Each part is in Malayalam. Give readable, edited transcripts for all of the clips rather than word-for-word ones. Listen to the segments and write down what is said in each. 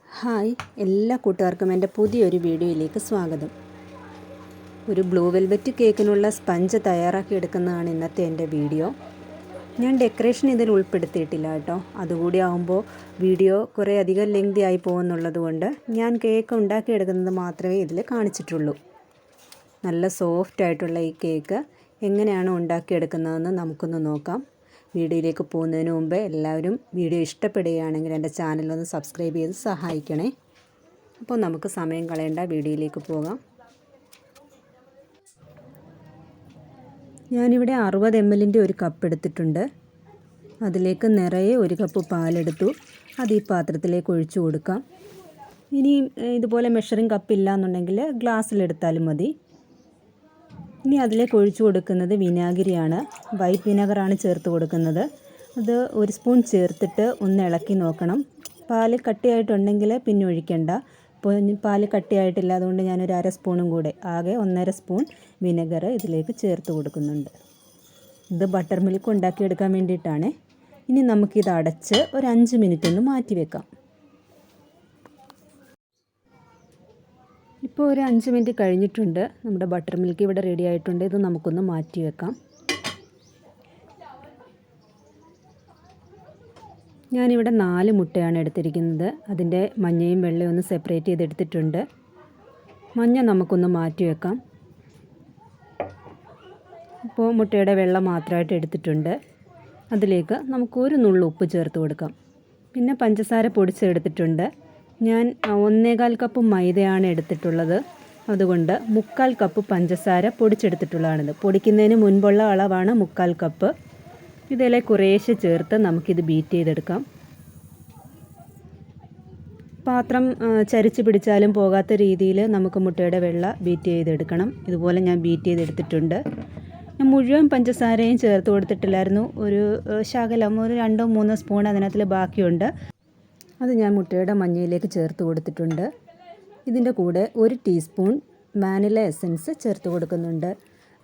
ഹായ്, എല്ലാ കൂട്ടുകാർക്കും എൻ്റെ പുതിയൊരു വീഡിയോയിലേക്ക് സ്വാഗതം. ഒരു ബ്ലൂ വെൽവെറ്റ് കേക്കിനുള്ള സ്പഞ്ച് തയ്യാറാക്കി എടുക്കുന്നതാണ് ഇന്നത്തെ എൻ്റെ വീഡിയോ. ഞാൻ ഡെക്കറേഷൻ ഇതിൽ ഉൾപ്പെടുത്തിയിട്ടില്ല കേട്ടോ. അതുകൂടി ആകുമ്പോൾ വീഡിയോ കുറേ അധികം ലെങ്തി ആയി പോകുന്നുള്ളത് കൊണ്ട് ഞാൻ കേക്ക് ഉണ്ടാക്കിയെടുക്കുന്നത് മാത്രമേ ഇതിൽ കാണിച്ചിട്ടുള്ളൂ. നല്ല സോഫ്റ്റ് ആയിട്ടുള്ള ഈ കേക്ക് എങ്ങനെയാണ് ഉണ്ടാക്കിയെടുക്കുന്നതെന്ന് നമുക്കൊന്ന് നോക്കാം. വീഡിയോയിലേക്ക് പോകുന്നതിന് മുമ്പ് എല്ലാവരും വീഡിയോ ഇഷ്ടപ്പെടുകയാണെങ്കിൽ എൻ്റെ ചാനലൊന്ന് സബ്സ്ക്രൈബ് ചെയ്ത് സഹായിക്കണേ. അപ്പോൾ നമുക്ക് സമയം കളയേണ്ട, വീഡിയോയിലേക്ക് പോകാം. ഞാനിവിടെ 60 ml ഒരു കപ്പ് എടുത്തിട്ടുണ്ട്. അതിലേക്ക് നിറയെ 1 കപ്പ് പാലെടുത്തു. അത് ഈ പാത്രത്തിലേക്ക് ഒഴിച്ചു കൊടുക്കാം. ഇനി ഇതുപോലെ മെഷറിംഗ് കപ്പ് ഇല്ല എന്നുണ്ടെങ്കിൽ ഗ്ലാസ്സിലെടുത്താലും മതി. ഇനി അതിലേക്ക് ഒഴിച്ചു കൊടുക്കുന്നത് വിനാഗിരിയാണ്. വൈറ്റ് വിനാഗറാണ് ചേർത്ത് കൊടുക്കുന്നത്. അത് 1 സ്പൂൺ ചേർത്തിട്ട് ഒന്ന് ഇളക്കി നോക്കണം. പാല് കട്ടിയായിട്ടുണ്ടെങ്കിൽ പിന്നെ ഒഴിക്കണ്ട. ഇപ്പോൾ പാല് കട്ടിയായിട്ടില്ല, അതുകൊണ്ട് ഞാനൊരു 1/2 സ്പൂണും കൂടെ, ആകെ 1.5 സ്പൂൺ വിനെഗർ ഇതിലേക്ക് ചേർത്ത് കൊടുക്കുന്നുണ്ട്. ഇത് ബട്ടർ മിൽക്ക് ഉണ്ടാക്കിയെടുക്കാൻ വേണ്ടിയിട്ടാണ്. ഇനി നമുക്കിത് അടച്ച് ഒരു 5 മിനിറ്റ് ഒന്ന് മാറ്റി വെക്കാം. ഇപ്പോൾ ഒരു 5 മിനിറ്റ് കഴിഞ്ഞിട്ടുണ്ട്. നമ്മുടെ ബട്ടർ മിൽക്ക് ഇവിടെ റെഡി ആയിട്ടുണ്ട്. ഇത് നമുക്കൊന്ന് മാറ്റി വെക്കാം. ഞാനിവിടെ 4 മുട്ടയാണ് എടുത്തിരിക്കുന്നത്. അതിൻ്റെ മഞ്ഞയും വെള്ളയും ഒന്ന് സെപ്പറേറ്റ് ചെയ്തെടുത്തിട്ടുണ്ട്. മഞ്ഞ നമുക്കൊന്ന് മാറ്റി വെക്കാം. ഇപ്പോൾ മുട്ടയുടെ വെള്ള മാത്രമായിട്ട് എടുത്തിട്ടുണ്ട്. അതിലേക്ക് നമുക്ക് ഒരു നുള്ളു ഉപ്പ് ചേർത്ത് കൊടുക്കാം. പിന്നെ പഞ്ചസാര പൊടിച്ചെടുത്തിട്ടുണ്ട്. ഞാൻ 1/4 കപ്പ് മൈദയാണ് എടുത്തിട്ടുള്ളത്. അതുകൊണ്ട് 3/4 കപ്പ് പഞ്ചസാര പൊടിച്ചെടുത്തിട്ടുള്ളതാണിത്. പൊടിക്കുന്നതിന് മുൻപുള്ള അളവാണ് 3/4 കപ്പ്. ഇതിലെ കുറേശ്ശെ ചേർത്ത് നമുക്കിത് ബീറ്റ് ചെയ്തെടുക്കാം. പാത്രം ചരിച്ച് പിടിച്ചാലും പോകാത്ത രീതിയിൽ നമുക്ക് മുട്ടയുടെ വെള്ള ബീറ്റ് ചെയ്തെടുക്കണം. ഇതുപോലെ ഞാൻ ബീറ്റ് ചെയ്തെടുത്തിട്ടുണ്ട്. ഞാൻ മുഴുവൻ പഞ്ചസാരയും ചേർത്ത് കൊടുത്തിട്ടില്ലായിരുന്നു. ഒരു ശകലം, ഒരു 2-3 സ്പൂൺ അതിനകത്തിൽ ബാക്കിയുണ്ട്. അത് ഞാൻ മുട്ടയുടെ മഞ്ഞയിലേക്ക് ചേർത്ത് കൊടുത്തിട്ടുണ്ട്. ഇതിൻ്റെ കൂടെ 1 ടീസ്പൂൺ വാനില എസൻസ് ചേർത്ത് കൊടുക്കുന്നുണ്ട്.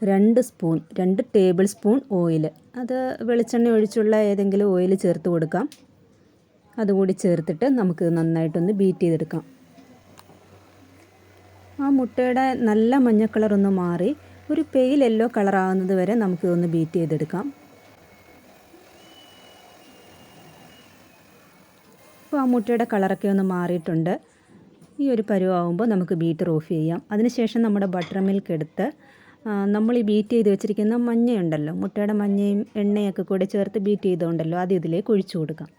2 ടേബിൾ സ്പൂൺ ഓയിൽ, അത് വെളിച്ചെണ്ണ ഒഴിച്ചുള്ള ഏതെങ്കിലും ഓയിൽ ചേർത്ത് കൊടുക്കാം. അതുകൂടി ചേർത്തിട്ട് നമുക്ക് നന്നായിട്ടൊന്ന് ബീറ്റ് ചെയ്തെടുക്കാം. ആ മുട്ടയുടെ നല്ല മഞ്ഞ കളറൊന്ന് മാറി ഒരു പെയിൽ യെല്ലോ കളറാകുന്നത് വരെ നമുക്കിതൊന്ന് ബീറ്റ് ചെയ്തെടുക്കാം. അപ്പോൾ ആ മുട്ടയുടെ കളറൊക്കെ ഒന്ന് മാറിയിട്ടുണ്ട്. ഈ ഒരു പരുവാകുമ്പോൾ നമുക്ക് ബീറ്റർ ഓഫ് ചെയ്യാം. അതിനുശേഷം നമ്മുടെ ബട്ടർ മിൽക്ക് എടുത്ത് നമ്മൾ ഈ ബീറ്റ് ചെയ്ത് വെച്ചിരിക്കുന്ന മഞ്ഞയുണ്ടല്ലോ, മുട്ടയുടെ മഞ്ഞയും എണ്ണയൊക്കെ കൂടെ ചേർത്ത് ബീറ്റ് ചെയ്തുകൊണ്ടല്ലോ, അത് ഇതിലേക്ക് ഒഴിച്ചു കൊടുക്കാം.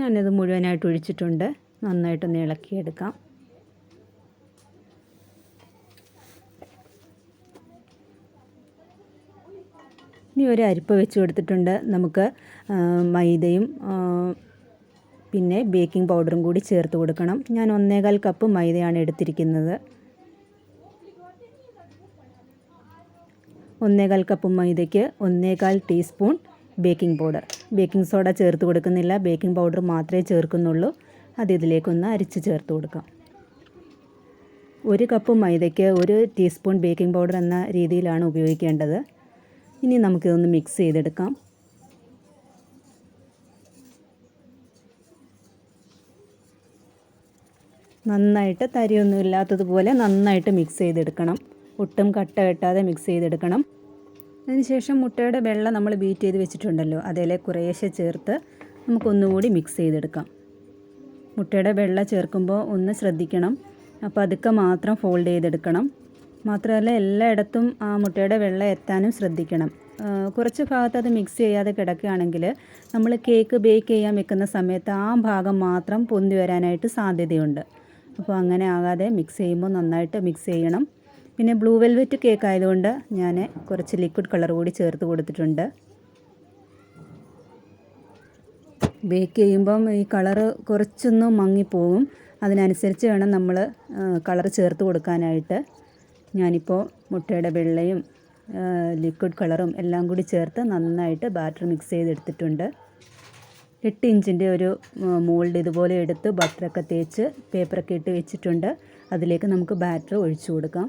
ഞാനത് മുഴുവനായിട്ട് ഒഴിച്ചിട്ടുണ്ട്. നന്നായിട്ടൊന്ന് ഇളക്കിയെടുക്കാം. ഇനി ഒരു അരിപ്പ വെച്ച് കൊടുത്തിട്ടുണ്ട്. നമുക്ക് മൈദയും പിന്നെ ബേക്കിംഗ് പൗഡറും കൂടി ചേർത്ത് കൊടുക്കണം. ഞാൻ 1/4 കപ്പ് മൈദയാണ് എടുത്തിരിക്കുന്നത്. 1/4 കപ്പ് മൈദയ്ക്ക് 1/4 teaspoon baking powder. Baking soda ചേർത്ത് കൊടുക്കുന്നില്ല, ബേക്കിംഗ് പൗഡർ മാത്രമേ ചേർക്കുന്നുള്ളൂ. അത് ഇതിലേക്കൊന്ന് അരിച്ച് ചേർത്ത് കൊടുക്കാം. 1 കപ്പ് മൈദയ്ക്ക് 1 ടീസ്പൂൺ ബേക്കിംഗ് പൗഡർ എന്ന രീതിയിലാണ് ഉപയോഗിക്കേണ്ടത്. ഇനി നമുക്കിതൊന്ന് മിക്സ് ചെയ്തെടുക്കാം. നന്നായിട്ട് തരിയൊന്നും ഇല്ലാത്തതുപോലെ നന്നായിട്ട് മിക്സ് ചെയ്തെടുക്കണം. ഒട്ടും കട്ട കെട്ടാതെ മിക്സ് ചെയ്തെടുക്കണം. അതിനുശേഷം മുട്ടയുടെ വെള്ള നമ്മൾ ബീറ്റ് ചെയ്ത് വെച്ചിട്ടുണ്ടല്ലോ, അതിലെ കുറേശ്ശെ ചേർത്ത് നമുക്കൊന്നുകൂടി മിക്സ് ചെയ്തെടുക്കാം. മുട്ടയുടെ വെള്ള ചേർക്കുമ്പോൾ ഒന്ന് ശ്രദ്ധിക്കണം. അപ്പോൾ അതൊക്കെ മാത്രം ഫോൾഡ് ചെയ്തെടുക്കണം. മാത്രമല്ല എല്ലായിടത്തും ആ മുട്ടയുടെ വെള്ളം എത്താനും ശ്രദ്ധിക്കണം. കുറച്ച് ഭാഗത്ത് അത് മിക്സ് ചെയ്യാതെ കിടക്കുകയാണെങ്കിൽ നമ്മൾ കേക്ക് ബേക്ക് ചെയ്യാൻ വെക്കുന്ന സമയത്ത് ആ ഭാഗം മാത്രം പൊന്തി വരാനായിട്ട് സാധ്യതയുണ്ട്. അപ്പോൾ അങ്ങനെ ആകാതെ മിക്സ് ചെയ്യുമ്പോൾ നന്നായിട്ട് മിക്സ് ചെയ്യണം. പിന്നെ ബ്ലൂ വെൽവെറ്റ് കേക്ക് ആയതുകൊണ്ട് ഞാൻ കുറച്ച് ലിക്വിഡ് കളർ കൂടി ചേർത്ത് കൊടുത്തിട്ടുണ്ട്. ബേക്ക് ചെയ്യുമ്പം ഈ കളറ് കുറച്ചൊന്ന് മങ്ങിപ്പോവും. അതിനനുസരിച്ച് വേണം നമ്മൾ കളർ ചേർത്ത് കൊടുക്കാനായിട്ട്. ഞാനിപ്പോൾ മുട്ടയുടെ വെള്ളയും ലിക്വിഡ് കളറും എല്ലാം കൂടി ചേർത്ത് നന്നായിട്ട് ബാറ്റർ മിക്സ് ചെയ്തെടുത്തിട്ടുണ്ട്. 8 ഇഞ്ചിൻ്റെ ഒരു മോൾഡ് ഇതുപോലെ എടുത്ത് ബട്ടറൊക്കെ തേച്ച് പേപ്പറൊക്കെ ഇട്ട് വെച്ചിട്ടുണ്ട്. അതിലേക്ക് നമുക്ക് ബാറ്റർ ഒഴിച്ചു കൊടുക്കാം.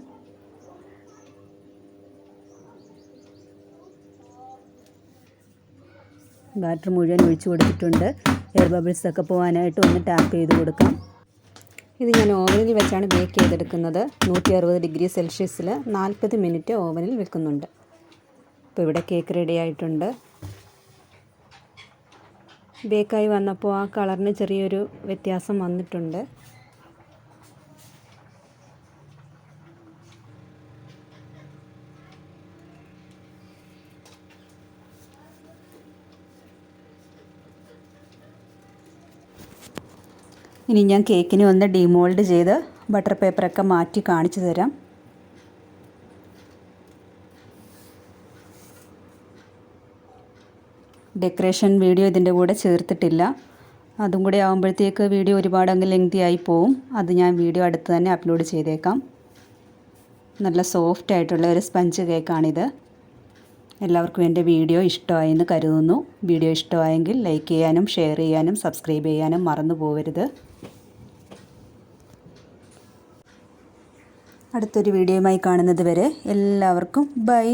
ബാറ്റർ മുഴുവൻ ഒഴിച്ചു കൊടുത്തിട്ടുണ്ട്. എയർ ബബിൾസൊക്കെ പോകാനായിട്ട് ഒന്ന് ടാപ്പ് ചെയ്ത് കൊടുക്കാം. ഇത് ഞാൻ ഓവനിൽ വെച്ചാണ് ബേക്ക് ചെയ്തെടുക്കുന്നത്. 160 ഡിഗ്രി സെൽഷ്യസിൽ 40 മിനിറ്റ് ഓവനിൽ വെക്കുന്നുണ്ട്. ഇപ്പോൾ ഇവിടെ കേക്ക് റെഡി ആയിട്ടുണ്ട്. ബേക്കായി വന്നപ്പോൾ ആ കളറിന് ചെറിയൊരു വ്യത്യാസം വന്നിട്ടുണ്ട്. ഇനി ഞാൻ കേക്കിനെ ഒന്ന് ഡിമോൾഡ് ചെയ്ത് ബട്ടർ പേപ്പറൊക്കെ മാറ്റി കാണിച്ചു തരാം. ഡെക്കറേഷൻ വീഡിയോ ഇതിൻ്റെ കൂടെ ചേർത്തിട്ടില്ല. അതും കൂടെ ആകുമ്പോഴത്തേക്ക് വീഡിയോ ഒരുപാട് അങ്ങ് ലെങ്തി ആയി പോവും. അത് ഞാൻ വീഡിയോ അടുത്ത് തന്നെ അപ്ലോഡ് ചെയ്തേക്കാം. നല്ല സോഫ്റ്റ് ആയിട്ടുള്ള ഒരു സ്പഞ്ച് കേക്കാണിത്. എല്ലാവർക്കും എൻ്റെ വീഡിയോ ഇഷ്ടമായെന്ന് കരുതുന്നു. വീഡിയോ ഇഷ്ടമായെങ്കിൽ ലൈക്ക് ചെയ്യാനും ഷെയർ ചെയ്യാനും സബ്സ്ക്രൈബ് ചെയ്യാനും മറന്നു പോകരുത്. അടുത്തൊരു വീഡിയോയുമായി കാണുന്നത് വരെ എല്ലാവർക്കും ബൈ.